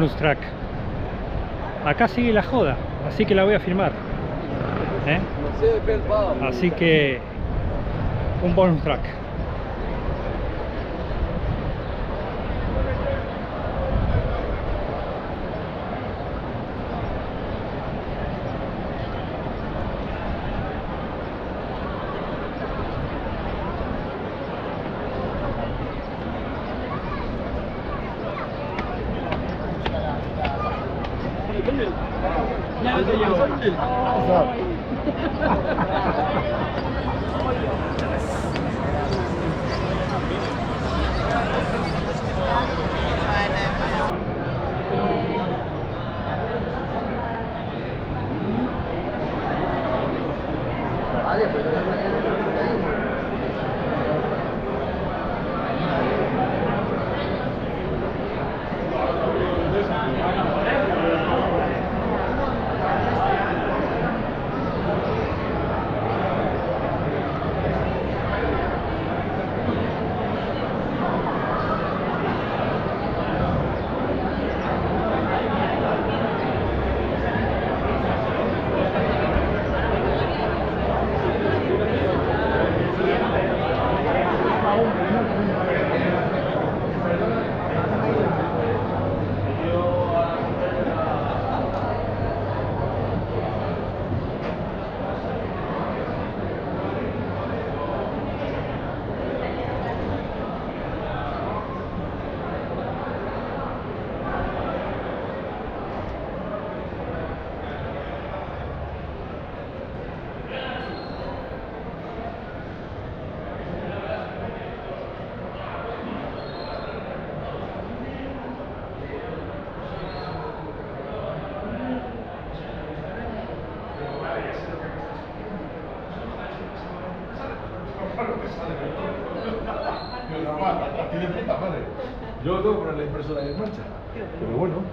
bonus track. Acá sigue la joda, así que la voy a filmar. Así que un bonus track. Yo tengo que poner la impresora en marcha, pero bueno.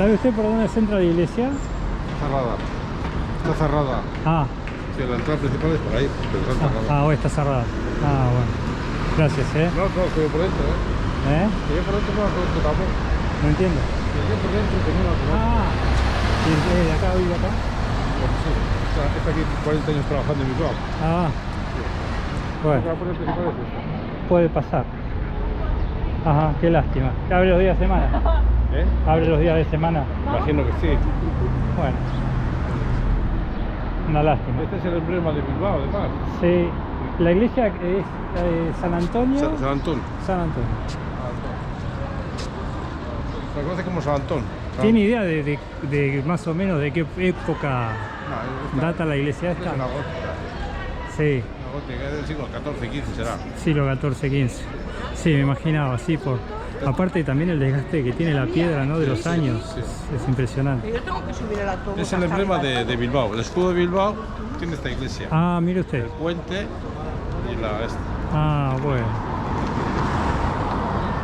¿Sabe usted por dónde se entra a la iglesia? Cerrada. Está cerrada. Ah, Sí, la entrada principal es por ahí, pero está cerrada. hoy está cerrada. Ah, bueno. Gracias, No, estoy por dentro, ¿Eh? Yo por dentro no la conozco tampoco. No entiendo. Yo por dentro tenía la conozco. Sí, de acá, vive acá. Sí. Está aquí 40 años trabajando en Bilbao. Bueno, La puerta principal es esta. puede pasar. Ajá, qué lástima. ¿Abre los días de semana? ¿Abre los días de semana? Imagino que sí. Bueno, una lástima. Este es el emblema de Bilbao, además. Sí, la iglesia es San Antonio. San Antón. San Antonio. Se conoce como San Antón. ¿Tiene idea de más o menos de qué época No, data la iglesia esta esta? es una gótica. Sí, Una gótica, es del siglo XIV-XV será. siglo XIV-XV. Sí, me imaginaba, sí, por aparte también el desgaste que tiene la piedra, ¿no? De los años, sí. es impresionante. Yo tengo que subir el autobús. Es el emblema de Bilbao. El escudo de Bilbao tiene esta iglesia. Ah, mire usted. El puente y la esta. Ah, bueno.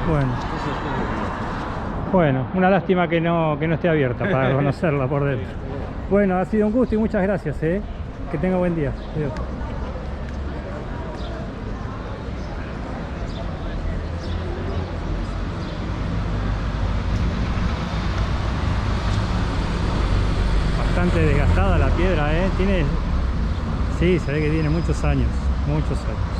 Bueno. Bueno, una lástima que no esté abierta para conocerla por dentro. Bueno, ha sido un gusto y muchas gracias, ¿eh? Que tenga buen día. Adiós. Bastante desgastada la piedra, ¿eh? Tiene... Sí, se ve que tiene muchos años, muchos años.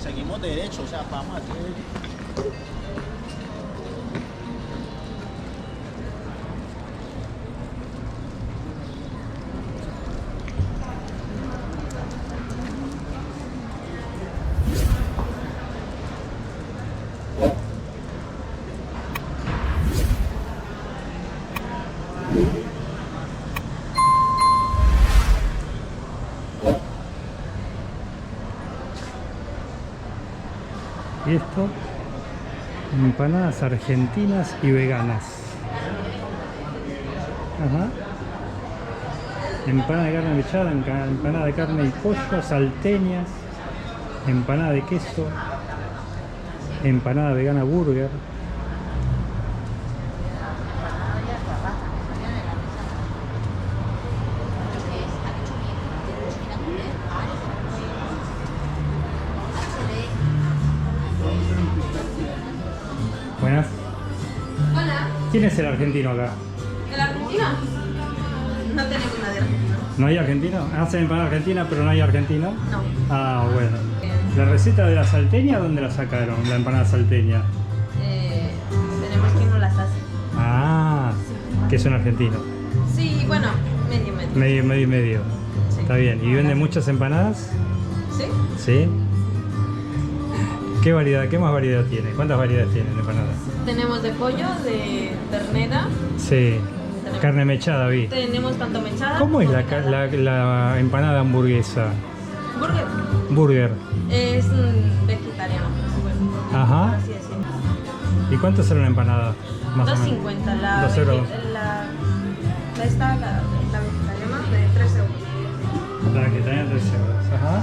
Seguimos derecho, o sea, vamos a hacer... Y esto, empanadas argentinas y veganas. Ajá. Empanada de carne mechada, empanada de carne y pollo, salteñas, empanada de queso, empanada vegana burger. Buenas. Hola, ¿Quién es el argentino acá? ¿de la Argentina? No tenemos nadie argentino. ¿No hay argentino? Hacen empanada argentina, pero no hay argentino. No. Ah, bueno. ¿La receta de la salteña dónde la sacaron? La empanada salteña. Tenemos quien no las hace. Ah, que es un argentino. Sí, bueno, medio. Medio y medio. Sí. Está bien. ¿Y venden muchas empanadas? ¿Sí? Sí. ¿Qué variedad? ¿Qué más variedad tiene? ¿Cuántas variedades tienen de empanadas? Tenemos de pollo, de ternera. Sí. Carne mechada vi. Tenemos tanto mechada. ¿Cómo es como la picada. la empanada hamburguesa? Burger. Burger. Es vegetariano, por Ajá. así decirlo. ¿Y cuánto sale una empanada? Más o menos. 2.50. La 2 euros. la vegetariana de 3 euros. La vegetariana 3 euros. Ajá.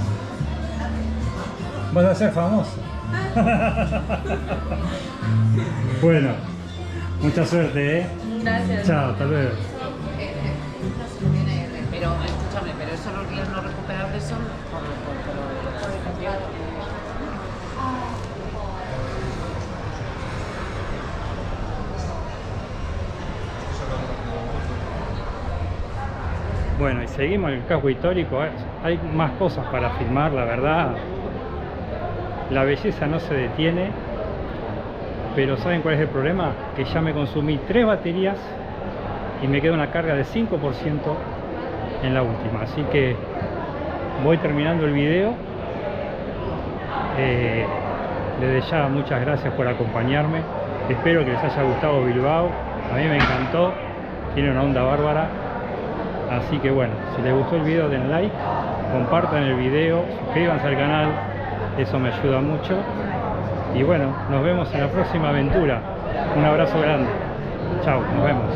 ¿Vas a ser famoso? Bueno, mucha suerte, ¿eh? Gracias. Chao, hasta luego. Pero escúchame, pero eso los días no recuperables son por el cambiar. Bueno, y seguimos en el casco histórico. Hay más cosas para filmar, la verdad. la belleza no se detiene, pero ¿saben cuál es el problema? Que ya me consumí 3 baterías y me queda una carga de 5% en la última, así que voy terminando el video. Desde ya muchas gracias por acompañarme, espero que les haya gustado Bilbao, a mí me encantó, tiene una onda bárbara, así que bueno, si les gustó el video den like, compartan el video, suscríbanse al canal, eso me ayuda mucho, y bueno, nos vemos en la próxima aventura, un abrazo grande, chao, nos vemos.